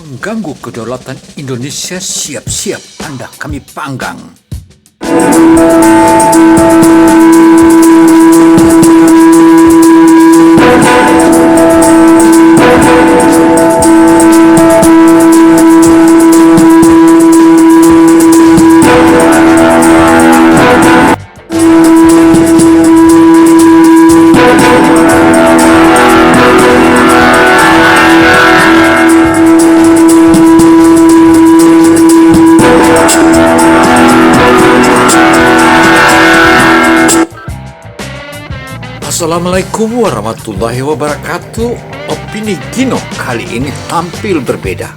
Pengganggu kedaulatan Indonesia siap-siap Anda kami panggang. Assalamualaikum warahmatullahi wabarakatuh. Opini Gino kali ini tampil berbeda.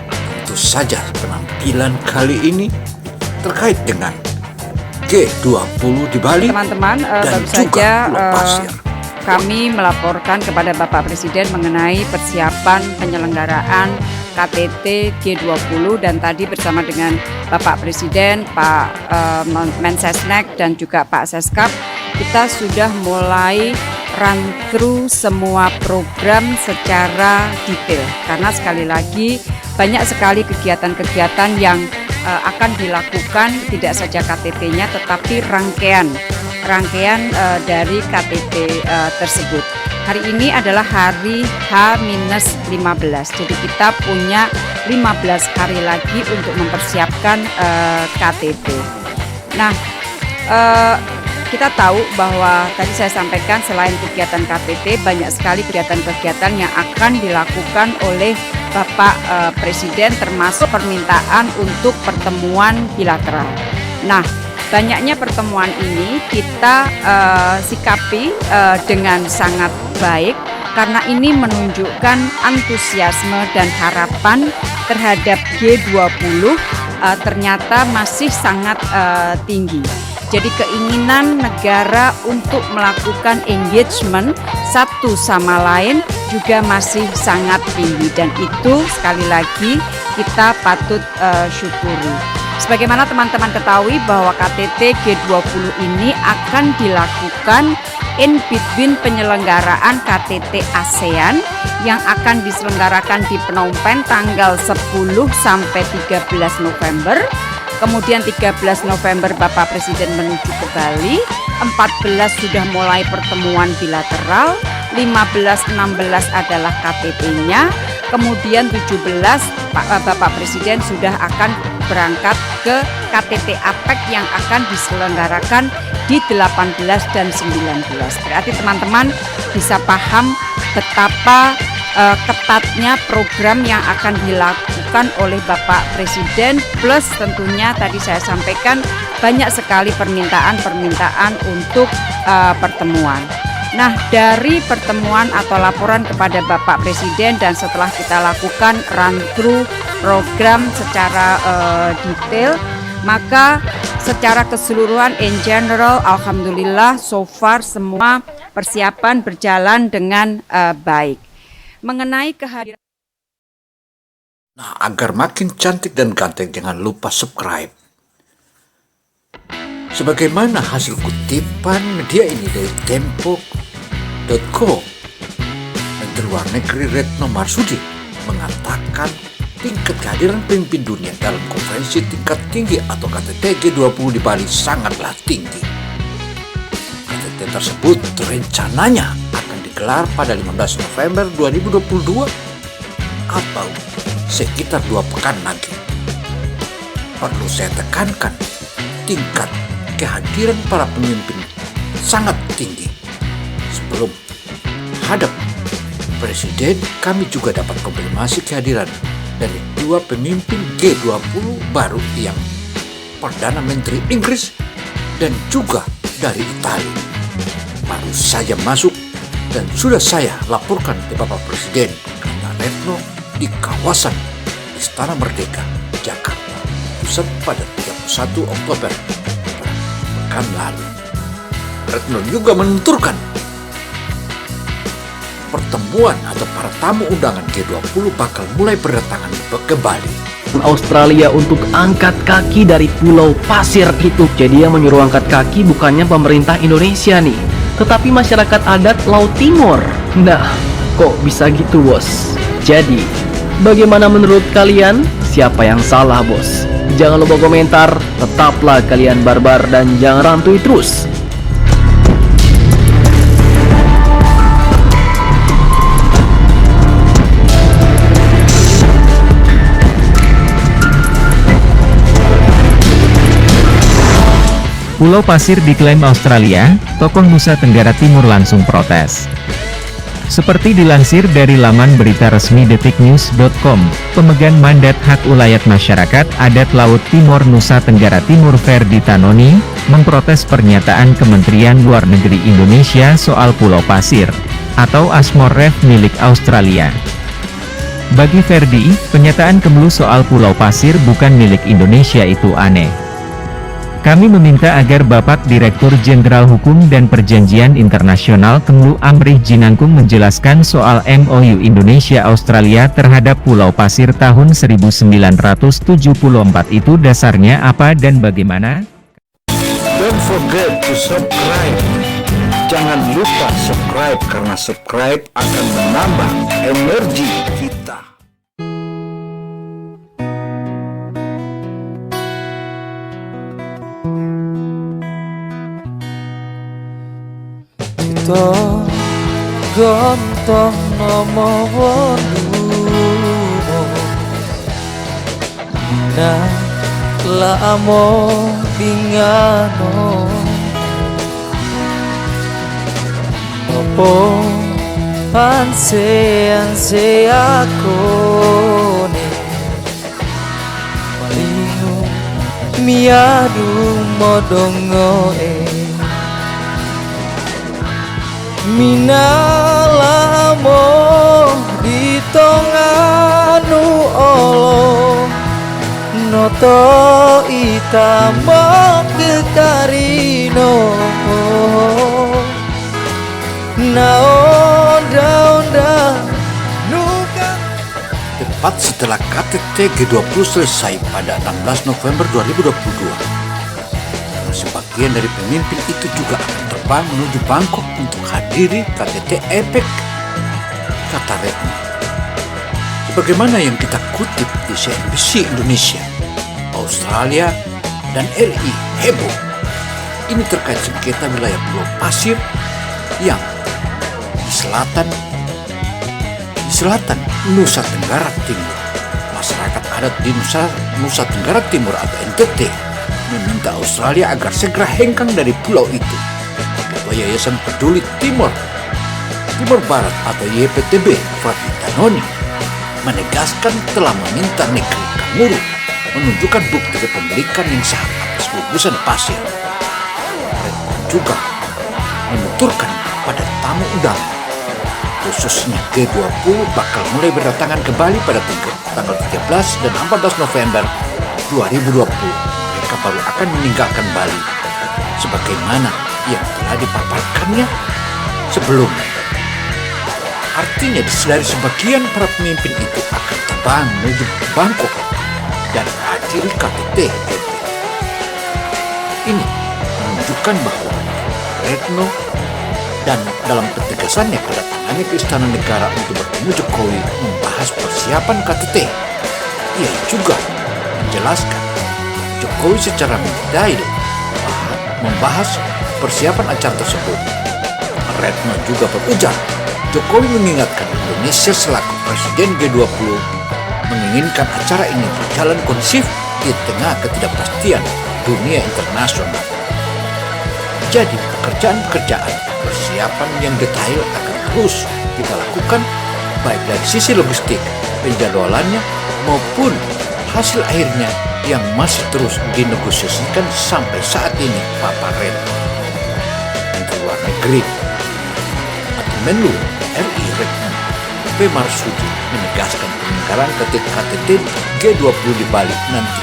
Tentu saja penampilan kali ini terkait dengan G20 di Bali. Teman-teman, dan baru juga saja kami melaporkan kepada Bapak Presiden mengenai persiapan penyelenggaraan KTT G20, dan tadi bersama dengan Bapak Presiden, Pak Mensesnek dan juga Pak Seskap, kita sudah mulai run through semua program secara detail, karena sekali lagi banyak sekali kegiatan-kegiatan yang akan dilakukan, tidak saja KTT-nya tetapi rangkaian dari KTT tersebut. Hari ini adalah hari H-15, jadi kita punya 15 hari lagi untuk mempersiapkan KTT. Nah, kita tahu bahwa tadi saya sampaikan selain kegiatan KTT, banyak sekali kegiatan-kegiatan yang akan dilakukan oleh Bapak Presiden, termasuk permintaan untuk pertemuan bilateral. Nah, banyaknya pertemuan ini kita sikapi dengan sangat baik, karena ini menunjukkan antusiasme dan harapan terhadap G20 ternyata masih sangat tinggi. Jadi keinginan negara untuk melakukan engagement satu sama lain juga masih sangat tinggi, dan itu sekali lagi kita patut syukuri. Sebagaimana teman-teman ketahui bahwa KTT G20 ini akan dilakukan in between penyelenggaraan KTT ASEAN yang akan diselenggarakan di Phnom Penh tanggal 10 sampai 13 November. Kemudian 13 November Bapak Presiden menuju ke Bali, 14 sudah mulai pertemuan bilateral, 15-16 adalah KTT-nya, kemudian 17 Bapak Presiden sudah akan berangkat ke KTT APEC yang akan diselenggarakan di 18 dan 19. Berarti teman-teman bisa paham betapa ketatnya program yang akan dilakukan oleh Bapak Presiden, plus tentunya tadi saya sampaikan banyak sekali permintaan untuk pertemuan. Nah, dari pertemuan atau laporan kepada Bapak Presiden dan setelah kita lakukan run through program secara detail, maka secara keseluruhan in general alhamdulillah so far semua persiapan berjalan dengan baik. Mengenai kehadiran. Nah, agar makin cantik dan ganteng, jangan lupa subscribe. Sebagaimana hasil kutipan media ini dari Tempo.co, Menteri Luar Negeri Retno Marsudi mengatakan tingkat kehadiran pemimpin dunia dalam konferensi tingkat tinggi atau KTT G20 di Bali sangatlah tinggi. KTT tersebut rencananya akan digelar pada 15 November 2022 atau sekitar 2 pekan lagi. Perlu saya tekankan, tingkat kehadiran para pemimpin sangat tinggi. Sebelum hadap Presiden, kami juga dapat konfirmasi kehadiran dari 2 pemimpin G20 baru, yang Perdana Menteri Inggris dan juga dari Italia. Baru saja masuk dan sudah saya laporkan ke Bapak Presiden, kata Retno di kawasan Istana Merdeka, Jakarta Pusat pada 31 Oktober pekan lalu. Retno juga menuturkan pertemuan atau para tamu undangan G20 bakal mulai berdatangan ke Bali. Australia untuk angkat kaki dari pulau pasir itu. Jadi yang menyuruh angkat kaki bukannya pemerintah Indonesia nih, tetapi masyarakat adat Laut Timur. Nah, kok bisa gitu bos? Jadi Bagaimana menurut kalian? Siapa yang salah, bos? Jangan lupa komentar, tetaplah kalian barbar dan jangan rantui terus. Pulau Pasir diklaim Australia, tokoh Nusa Tenggara Timur langsung protes. Seperti dilansir dari laman berita resmi detiknews.com, pemegang mandat hak ulayat masyarakat adat Laut Timor Nusa Tenggara Timur Ferdi Tanoni, memprotes pernyataan Kementerian Luar Negeri Indonesia soal Pulau Pasir, atau Asmoref milik Australia. Bagi Ferdi, pernyataan Kemlu soal Pulau Pasir bukan milik Indonesia itu aneh. Kami meminta agar Bapak Direktur Jenderal Hukum dan Perjanjian Internasional Kemlu Amrih Jinangkung menjelaskan soal MOU Indonesia-Australia terhadap Pulau Pasir tahun 1974 itu dasarnya apa dan bagaimana? Don't forget to subscribe. Jangan lupa subscribe karena subscribe akan menambah energi kita. Kita gantong nomor dumo na lamo bingano opo anse ako ni malingo miadu modongo minalamo di tonganu olo noto itama kekarino naonda nuka. Tepat setelah KTT G20 selesai pada 16 November 2022, sebagian dari pemimpin itu juga akan terbang menuju Bangkok untuk hadiri KTT APEC, kata Retno. Sebagaimana yang kita kutip di CNBC Indonesia, Australia dan RI heboh. Ini terkait sengketa wilayah Pulau Pasir yang di selatan Nusa Tenggara Timur. Masyarakat adat di Nusa Tenggara Timur atau NTT meminta Australia agar segera hengkang dari pulau itu. Ketua Yayasan Peduli Timor Barat atau YPTB, Ferdi Tanoni, menegaskan telah meminta negeri Kamuru menunjukkan bukti kepemilikan yang sah atas gugusan pasir. Mereka juga menuturkan pada tamu undangan, khususnya G20 bakal mulai berdatangan ke Bali pada tanggal 13 dan 14 November 2020. Mereka baru akan meninggalkan Bali sebagaimana yang telah dipaparkannya sebelumnya. Artinya dari sebagian para pemimpin itu akan terbang menuju Bangkok dan hadiri KTT. Ini menunjukkan bahwa Retno dan dalam ketegasannya kedatangannya ke Istana Negara untuk bertemu Jokowi membahas persiapan KTT. Ia juga menjelaskan Jokowi secara mendetail membahas persiapan acara tersebut. Retno juga berujar, Jokowi mengingatkan Indonesia selaku Presiden G20 menginginkan acara ini berjalan kondusif di tengah ketidakpastian dunia internasional. Jadi pekerjaan persiapan yang detail akan terus kita lakukan baik dari sisi logistik, penjadwalannya maupun hasil akhirnya yang masih terus dinegosiasikan sampai saat ini, Bapak Retno. Menteri Luar Negeri atau Menlu RI Retno P. Marsudi menegaskan penyelenggaraan KTT G20 di Bali nanti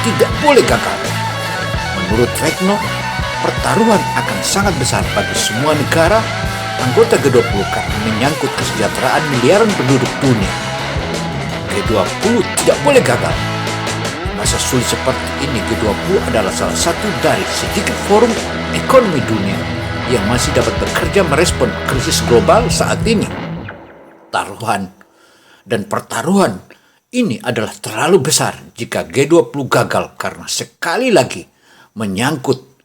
tidak boleh gagal. Menurut Retno, pertaruhan akan sangat besar bagi semua negara anggota G20 karena menyangkut kesejahteraan miliaran penduduk dunia. G20 tidak boleh gagal. Masa sulit seperti ini, G20 adalah salah satu dari sedikit forum ekonomi dunia yang masih dapat bekerja merespon krisis global saat ini. taruhan. Dan pertaruhan ini adalah terlalu besar jika G20 gagal karena sekali lagi menyangkut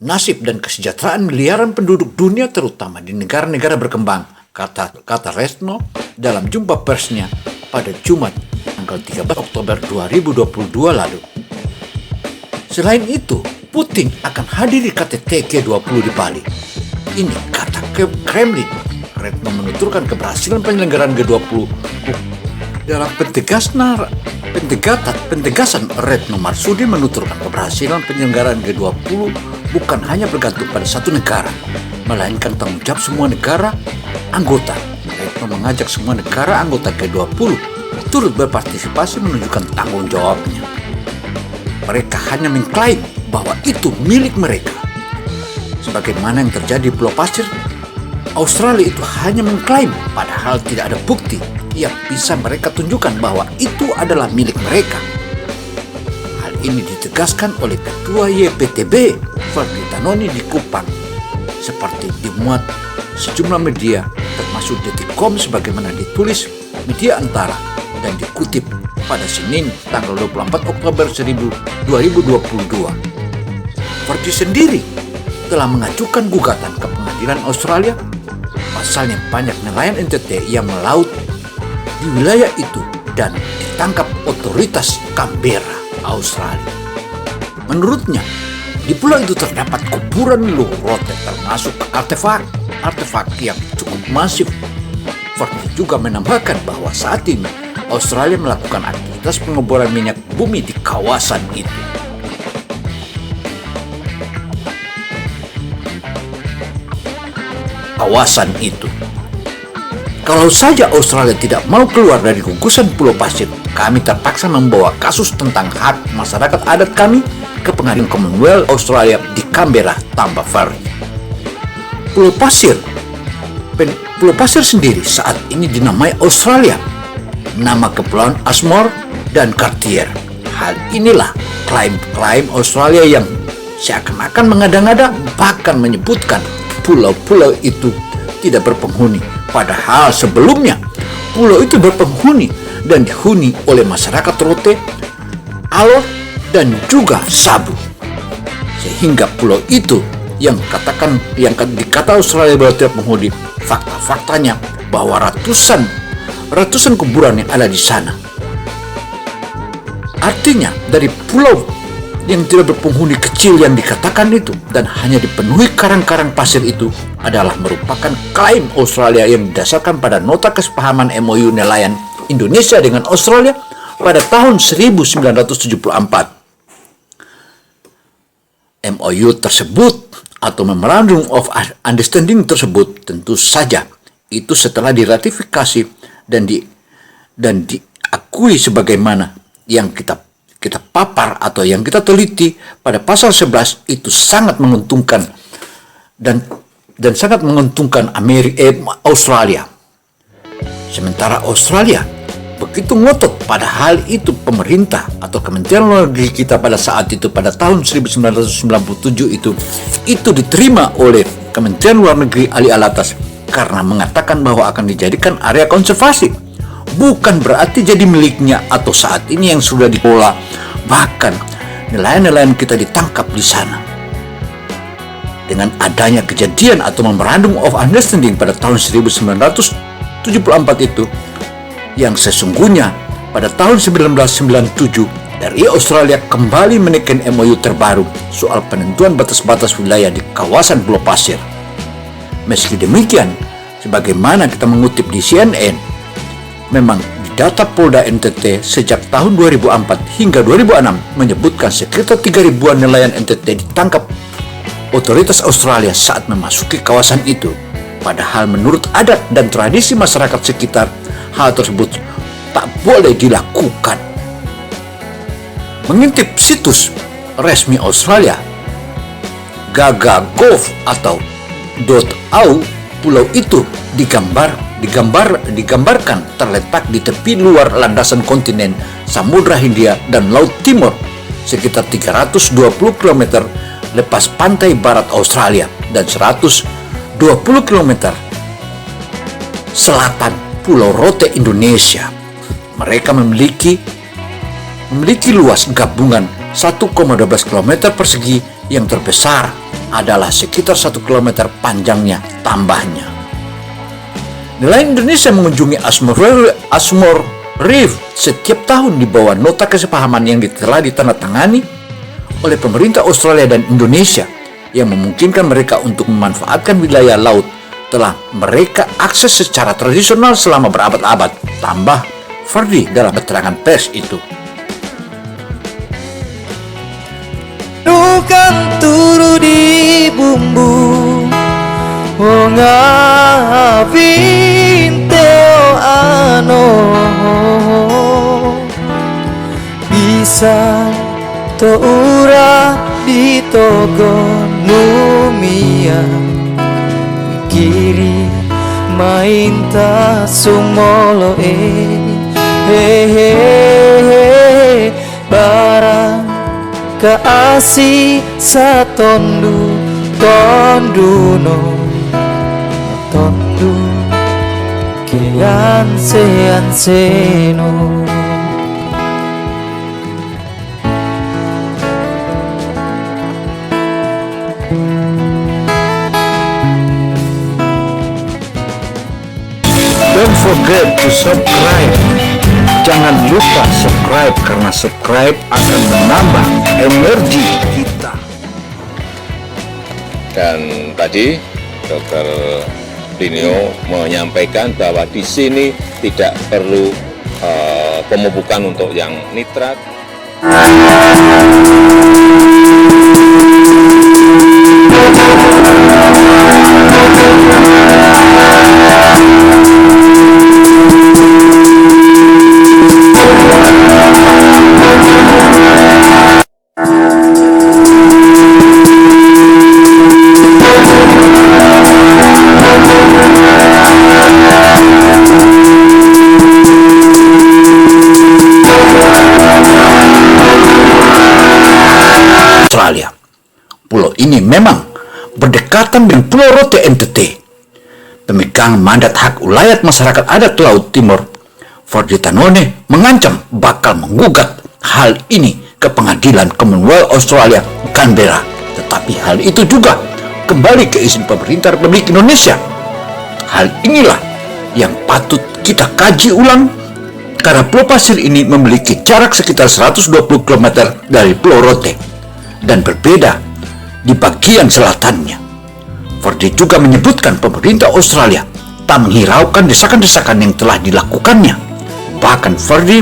nasib dan kesejahteraan miliaran penduduk dunia terutama di negara-negara berkembang, kata Retno dalam jumpa persnya pada Jumat tanggal 13 Oktober 2022 lalu. Selain itu, Putin akan hadiri KTT G20 di Bali. Ini kata Kremlin. Retno menuturkan keberhasilan penyelenggaraan G20 dalam pentegasan Retno Marsudi menuturkan keberhasilan penyelenggaraan G20 bukan hanya bergantung pada satu negara, melainkan tanggung jawab semua negara anggota. Retno mengajak semua negara anggota G20 turut berpartisipasi menunjukkan tanggung jawabnya. Mereka hanya mengklaim bahwa itu milik mereka. Sebagaimana yang terjadi di Pulau Pasir, Australia itu hanya mengklaim padahal tidak ada bukti yang bisa mereka tunjukkan bahwa itu adalah milik mereka. Hal ini ditegaskan oleh Ketua YPTB Fadli Tanoni di Kupang, seperti dimuat sejumlah media termasuk Detikcom sebagaimana ditulis media antara dan dikutip pada Senin tanggal 24 Oktober 2022. Fadli sendiri telah mengajukan gugatan ke pengadilan Australia. Pasalnya banyak nelayan NTT yang melaut di wilayah itu dan ditangkap otoritas Canberra, Australia. Menurutnya, di pulau itu terdapat kuburan leluhur rote termasuk artefak yang cukup masif. Fadli juga menambahkan bahwa saat ini Australia melakukan aktivitas pengeboran minyak bumi di kawasan itu. Kalau saja Australia tidak mau keluar dari gugusan Pulau Pasir, kami terpaksa membawa kasus tentang hak masyarakat adat kami ke pengadilan Commonwealth Australia di Canberra, tambah Fadli. Pulau Pasir sendiri saat ini dinamai Australia, nama kepulauan Ashmore dan Cartier. Hal inilah klaim Australia yang seakan-akan mengada-ngada, bahkan menyebutkan pulau-pulau itu tidak berpenghuni. Padahal sebelumnya pulau itu berpenghuni dan dihuni oleh masyarakat Rote, Alor, dan juga Sabu. Sehingga pulau itu yang dikata Australia bahwa tidak penghuni, fakta-faktanya bahwa ratusan kuburan yang ada di sana. Artinya dari pulau yang tidak berpenghuni kecil yang dikatakan itu dan hanya dipenuhi karang-karang pasir itu adalah merupakan klaim Australia yang didasarkan pada nota kesepahaman MOU nelayan Indonesia dengan Australia pada tahun 1974. MOU tersebut atau Memorandum of Understanding tersebut tentu saja itu setelah diratifikasi dan diakui sebagaimana yang kita papar atau yang kita teliti pada pasal 11 itu sangat menguntungkan dan sangat menguntungkan Australia. Sementara Australia begitu ngotot pada hal itu, pemerintah atau Kementerian Luar Negeri kita pada saat itu pada tahun 1997 itu diterima oleh Kementerian Luar Negeri Ali Alatas karena mengatakan bahwa akan dijadikan area konservasi. Bukan berarti jadi miliknya atau saat ini yang sudah dikelola. Bahkan nelayan-nelayan kita ditangkap di sana. Dengan adanya kejadian atau Memorandum of Understanding pada tahun 1974 itu, yang sesungguhnya pada tahun 1997 RI Australia kembali menaikkan MOU terbaru soal penentuan batas-batas wilayah di kawasan Pulau Pasir. Meski demikian, sebagaimana kita mengutip di CNN, memang di data Polda NTT sejak tahun 2004 hingga 2006 menyebutkan sekitar 3.000-an nelayan NTT ditangkap otoritas Australia saat memasuki kawasan itu. Padahal menurut adat dan tradisi masyarakat sekitar, hal tersebut tak boleh dilakukan. Mengintip situs resmi Australia, Gagagov atau .au, pulau itu digambarkan terletak di tepi luar landasan kontinen Samudra Hindia dan Laut Timur, sekitar 320 km lepas pantai barat Australia dan 120 km selatan Pulau Rote Indonesia. Mereka memiliki luas gabungan 1,12 km persegi yang terbesar adalah sekitar 1 km panjangnya tambahnya. Nelayan Indonesia mengunjungi Ashmore Reef setiap tahun di bawah nota kesepahaman yang telah ditandatangani oleh pemerintah Australia dan Indonesia yang memungkinkan mereka untuk memanfaatkan wilayah laut telah mereka akses secara tradisional selama berabad-abad, tambah Ferdi dalam keterangan pers itu. Nukan turu di bumbu Onga vinteo ano Bisa to ura di togo numia Kiri mainta sumolo Barang kaasi sa tondu no tondu keanse no. Don't forget to subscribe. Jangan lupa subscribe karena subscribe akan menambah energi kita. Dan tadi Dr. Plinio menyampaikan bahwa di sini tidak perlu pemupukan untuk yang nitrat. Australia. Pulau ini memang berdekatan dengan Pulau Rote NTT. Pemegang mandat hak ulayat masyarakat adat Laut Timur, Ferdi Tanone, mengancam bakal menggugat hal ini ke pengadilan Commonwealth Australia, Canberra. Tetapi hal itu juga kembali ke izin pemerintah Republik Indonesia. Hal inilah yang patut kita kaji ulang karena Pulau Pasir ini memiliki jarak sekitar 120 km dari Pulau Rote dan berbeda di bagian selatannya. Ferdi juga menyebutkan pemerintah Australia tak menghiraukan desakan-desakan yang telah dilakukannya. Bahkan Ferdi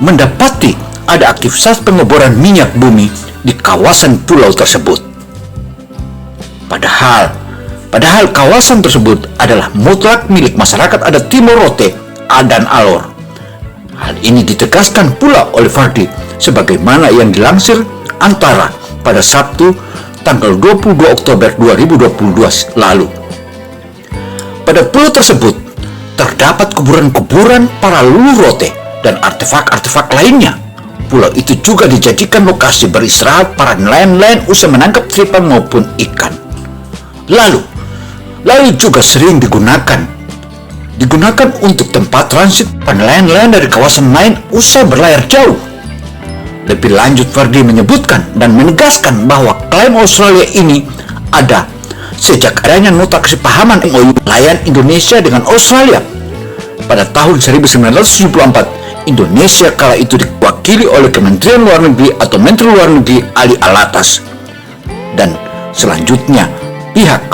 mendapati ada aktivitas pengeboran minyak bumi di kawasan pulau tersebut. Padahal kawasan tersebut adalah mutlak milik masyarakat adat Timur Rote dan Alor. Hal ini ditegaskan pula oleh Ferdi sebagaimana yang dilansir Antara pada Sabtu tanggal 22 Oktober 2022 lalu. Pada pulau tersebut terdapat kuburan-kuburan para leluhur Rote dan artefak-artefak lainnya. Pulau itu juga dijadikan lokasi beristirahat para nelayan-nelayan usai menangkap tripan maupun ikan. Lalu juga sering digunakan untuk tempat transit para nelayan-nelayan dari kawasan lain usai berlayar jauh. Lebih lanjut, Ferdi menyebutkan dan menegaskan bahwa klaim Australia ini ada sejak adanya nota kesepahaman MOU nelayan Indonesia dengan Australia. Pada tahun 1974, Indonesia kala itu diwakili oleh Kementerian Luar Negeri atau Menteri Luar Negeri Ali Alatas. Dan selanjutnya, pihak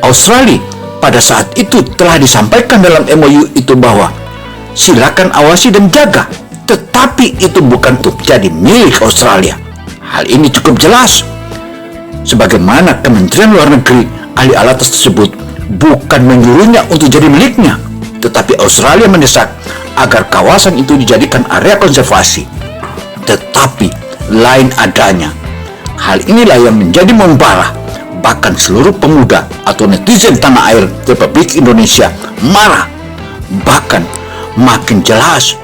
Australia pada saat itu telah disampaikan dalam MOU itu bahwa silakan awasi dan jaga, tetapi itu bukan untuk jadi milik Australia. Hal ini cukup jelas. Sebagaimana Kementerian Luar Negeri Ali Alatas tersebut bukan menyuruhnya untuk jadi miliknya, tetapi Australia mendesak agar kawasan itu dijadikan area konservasi. Tetapi lain adanya. Hal inilah yang menjadi membara. Bahkan seluruh pemuda atau netizen tanah air Republik Indonesia marah. Bahkan makin jelas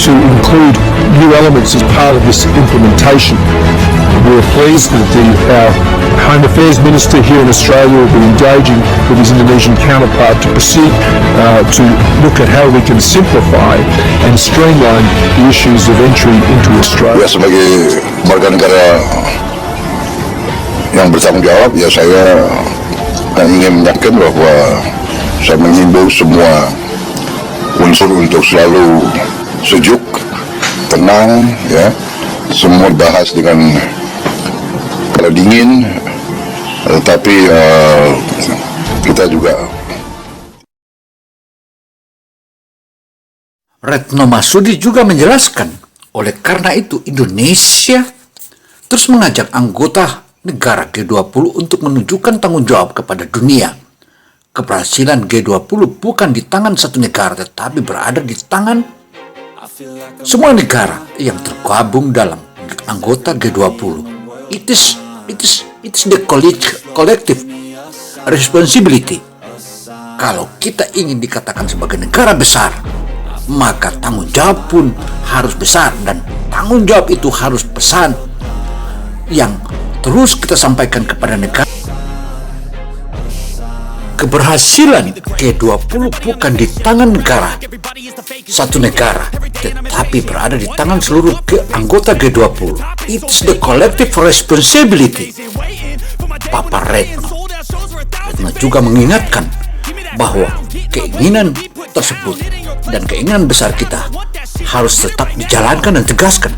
to include new elements as part of this implementation. We're pleased that our Home Affairs Minister here in Australia will be engaging with his Indonesian counterpart to proceed to look at how we can simplify and streamline the issues of entry into Australia. Ya, sebagai warga negara yang bertanggung jawab, ya saya ingin menyatakan bahwa saya mengimbau semua unsur untuk selalu sejuk, tenang, ya, semua bahas dengan kepala dingin, tapi kita juga. Retno Marsudi juga menjelaskan, oleh karena itu Indonesia terus mengajak anggota negara G20 untuk menunjukkan tanggung jawab kepada dunia. Keberhasilan G20 bukan di tangan satu negara, tetapi berada di tangan semua negara yang tergabung dalam anggota G20. It is the collective responsibility. Kalau kita ingin dikatakan sebagai negara besar, maka tanggung jawab pun harus besar, dan tanggung jawab itu harus pesan yang terus kita sampaikan kepada negara. Keberhasilan G20 bukan di tangan negara, satu negara, tetapi berada di tangan seluruh anggota G20. It's the collective responsibility. Papa Retno juga mengingatkan bahwa keinginan tersebut dan keinginan besar kita harus tetap dijalankan dan tegaskan.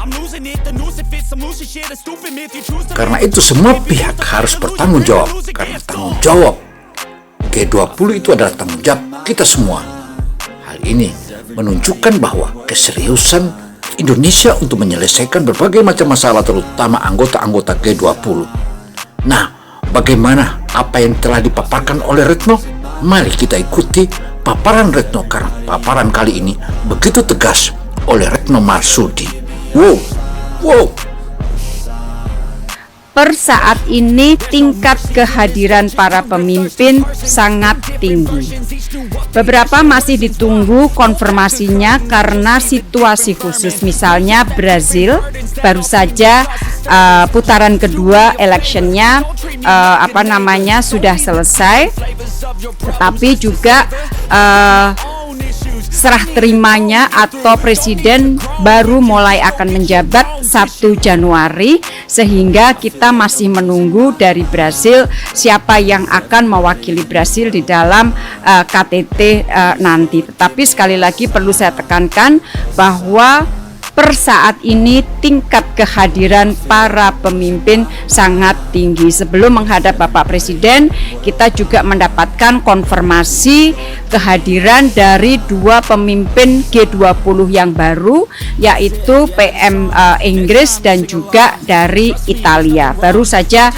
Karena itu semua pihak harus bertanggung jawab, karena tanggung jawab G20 itu adalah tanggung jawab kita semua. Hal ini menunjukkan bahwa keseriusan Indonesia untuk menyelesaikan berbagai macam masalah, terutama anggota-anggota G20. Nah, bagaimana apa yang telah dipaparkan oleh Retno? Mari kita ikuti paparan Retno, karena paparan kali ini begitu tegas oleh Retno Marsudi. Wow. Per saat ini tingkat kehadiran para pemimpin sangat tinggi. Beberapa masih ditunggu konfirmasinya karena situasi khusus. Misalnya Brazil baru saja putaran kedua electionnya sudah selesai, tetapi juga serah terimanya atau presiden baru mulai akan menjabat 1 Januari, sehingga kita masih menunggu dari Brasil siapa yang akan mewakili Brasil di dalam KTT nanti. Tetapi sekali lagi perlu saya tekankan bahwa per saat ini tingkat kehadiran para pemimpin sangat tinggi. Sebelum menghadap Bapak Presiden, kita juga mendapatkan konfirmasi kehadiran dari 2 pemimpin G20 yang baru, yaitu PM Inggris dan juga dari Italia. Baru saja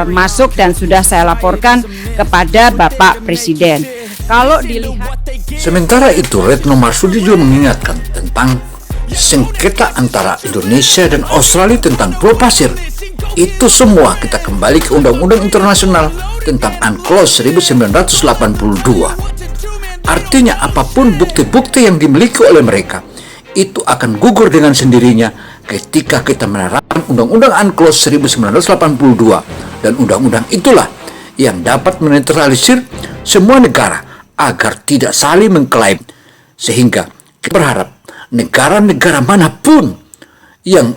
masuk dan sudah saya laporkan kepada Bapak Presiden. Kalau dilihat, Sementara itu, Retno Marsudi juga mengingatkan tentang sengketa antara Indonesia dan Australia tentang Pulau Pasir. Itu semua kita kembali ke Undang-Undang Internasional tentang UNCLOS 1982. Artinya apapun bukti-bukti yang dimiliki oleh mereka itu akan gugur dengan sendirinya ketika kita menerapkan Undang-Undang UNCLOS 1982, dan undang-undang itulah yang dapat menetralisir semua negara agar tidak saling mengklaim. Sehingga kita berharap negara-negara manapun yang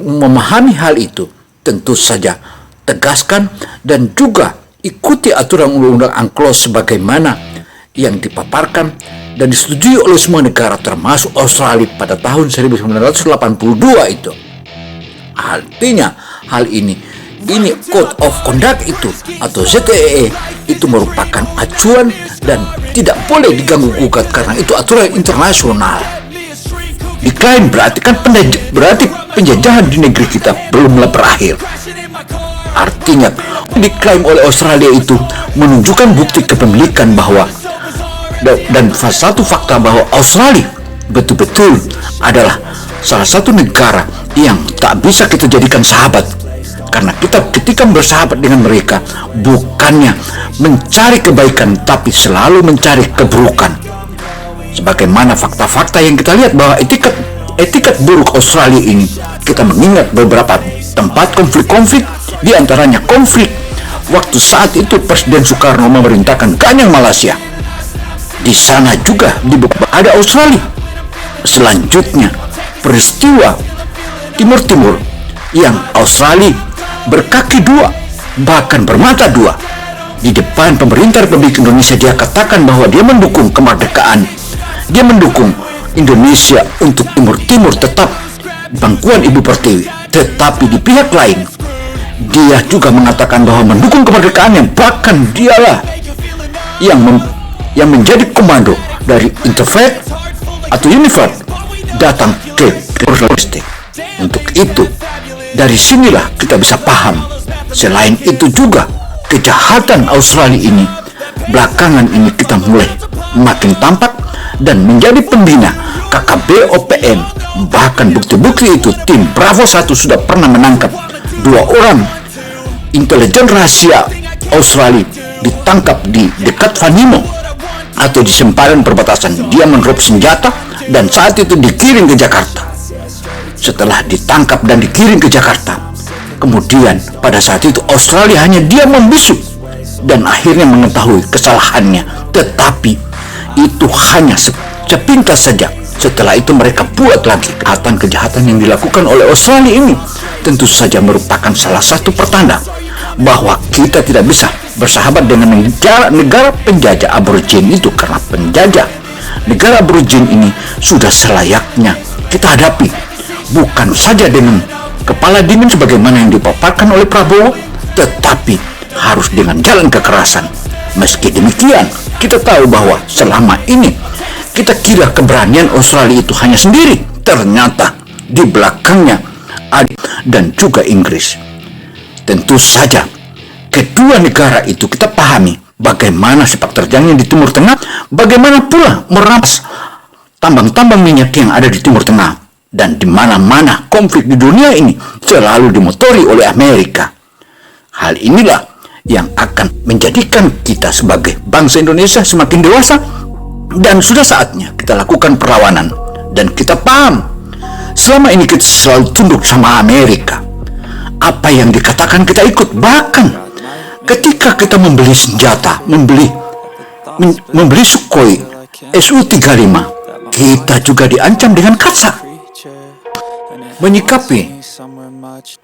memahami hal itu tentu saja tegaskan dan juga ikuti aturan Undang-Undang UNCLOS sebagaimana yang dipaparkan dan disetujui oleh semua negara termasuk Australia pada tahun 1982 itu. Artinya hal ini Code of Conduct itu atau ZEE itu merupakan acuan dan tidak boleh diganggu-gugat karena itu aturan internasional. Diklaim berarti penjajahan di negeri kita belumlah berakhir. Artinya diklaim oleh Australia itu menunjukkan bukti kepemilikan bahwa dan satu fakta bahwa Australia betul-betul adalah salah satu negara yang tak bisa kita jadikan sahabat. Karena kita ketika bersahabat dengan mereka bukannya mencari kebaikan, tapi selalu mencari keburukan. Sebagaimana fakta-fakta yang kita lihat bahwa etiket buruk Australia ini, kita mengingat beberapa tempat konflik-konflik, di antaranya konflik waktu saat itu Presiden Soekarno memerintahkan Ganyang Malaysia. Di sana juga ada Australia. Selanjutnya peristiwa Timur yang Australia berkaki dua, bahkan bermata dua. Di depan pemerintah Republik Indonesia dia katakan bahwa dia mendukung kemerdekaan, dia mendukung Indonesia untuk Timur tetap bangkuan Ibu Pertiwi. Tetapi di pihak lain, dia juga mengatakan bahwa mendukung kemerdekaannya, bahkan dialah yang menjadi komando dari Interfaith atau Unifat datang ke Palestina. Untuk itu, dari sinilah kita bisa paham. Selain itu juga, kejahatan Australia ini belakangan ini kita mulai makin tampak dan menjadi pembina KKB OPM. Bahkan bukti-bukti itu tim Bravo 1 sudah pernah menangkap 2 orang intelijen rahasia Australia, ditangkap di dekat Vanimo atau di sempadan perbatasan. Dia menerop senjata dan saat itu dikirim ke Jakarta. Setelah ditangkap dan dikirim ke Jakarta, kemudian pada saat itu Australia hanya dia membisu dan akhirnya mengetahui kesalahannya. Tetapi itu hanya sepintas saja. Setelah itu mereka buat lagi kejahatan yang dilakukan oleh Australia ini. Tentu saja merupakan salah satu pertanda bahwa kita tidak bisa bersahabat dengan negara penjajah aborigin itu, karena penjajah negara aborigin ini sudah selayaknya kita hadapi, bukan saja dengan kepala dingin sebagaimana yang dipaparkan oleh Prabowo, tetapi harus dengan jalan kekerasan. Meski demikian, kita tahu bahwa selama ini kita kira keberanian Australia itu hanya sendiri, ternyata di belakangnya ada dan juga Inggris. Tentu saja kedua negara itu kita pahami bagaimana sepak terjangnya di Timur Tengah, bagaimana pula merampas tambang-tambang minyak yang ada di Timur Tengah, dan di mana-mana konflik di dunia ini selalu dimotori oleh Amerika. Hal inilah yang akan menjadikan kita sebagai bangsa Indonesia semakin dewasa, dan sudah saatnya kita lakukan perlawanan. Dan kita paham selama ini kita selalu tunduk sama Amerika. Apa yang dikatakan kita ikut. Bahkan ketika kita membeli senjata, membeli Sukhoi Su-35, kita juga diancam dengan kaca. Menyikapi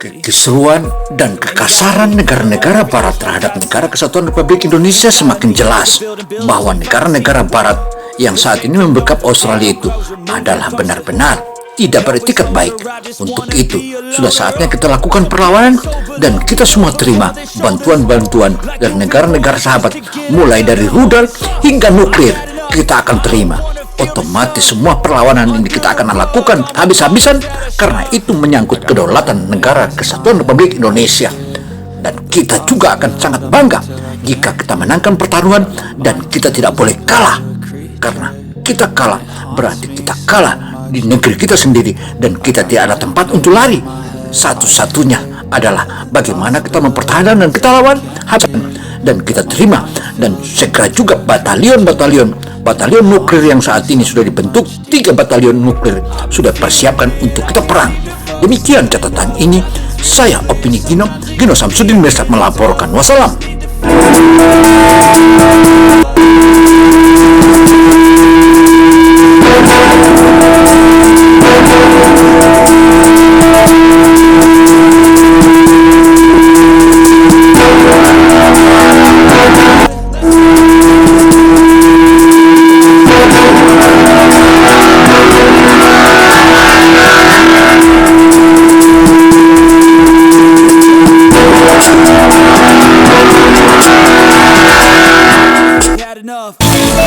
kekisruan dan kekasaran negara-negara Barat terhadap Negara Kesatuan Republik Indonesia, semakin jelas bahwa negara-negara Barat yang saat ini membekap Australia itu adalah benar-benar tidak beretikat baik. Untuk itu, sudah saatnya kita lakukan perlawanan, dan kita semua terima bantuan-bantuan dari negara-negara sahabat, mulai dari rudal hingga nuklir kita akan terima. Otomatis semua perlawanan ini kita akan lakukan habis-habisan, karena itu menyangkut kedaulatan Negara Kesatuan Republik Indonesia. Dan kita juga akan sangat bangga jika kita menangkan pertarungan, dan kita tidak boleh kalah. Karena kita kalah berarti kita kalah di negeri kita sendiri, dan kita tidak ada tempat untuk lari. Satu-satunya adalah bagaimana kita mempertahankan dan kita lawan, dan kita terima. Dan segera juga batalion nuklir yang saat ini sudah dibentuk, 3 batalion nuklir sudah persiapkan untuk kita perang. Demikian catatan ini. Saya Opini Gino Samsudin Mirsad melaporkan. Wassalam.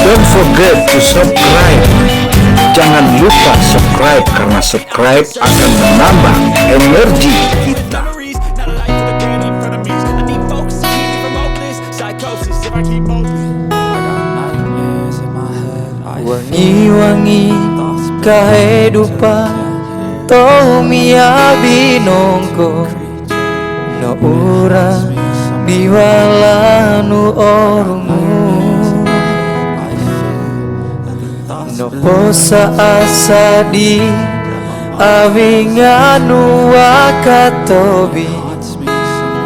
Don't forget to subscribe. Jangan lupa subscribe, karena subscribe akan menambah energi kita. Wangi-wangi kehidupan Tomia binongko no ura biwala nu orumu no posa asa di awinganu wakatobi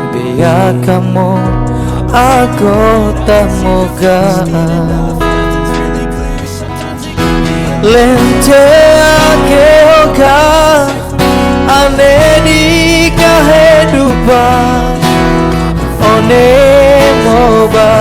biya kamu aku tamoga lente ake oka ane di kehidupan one moba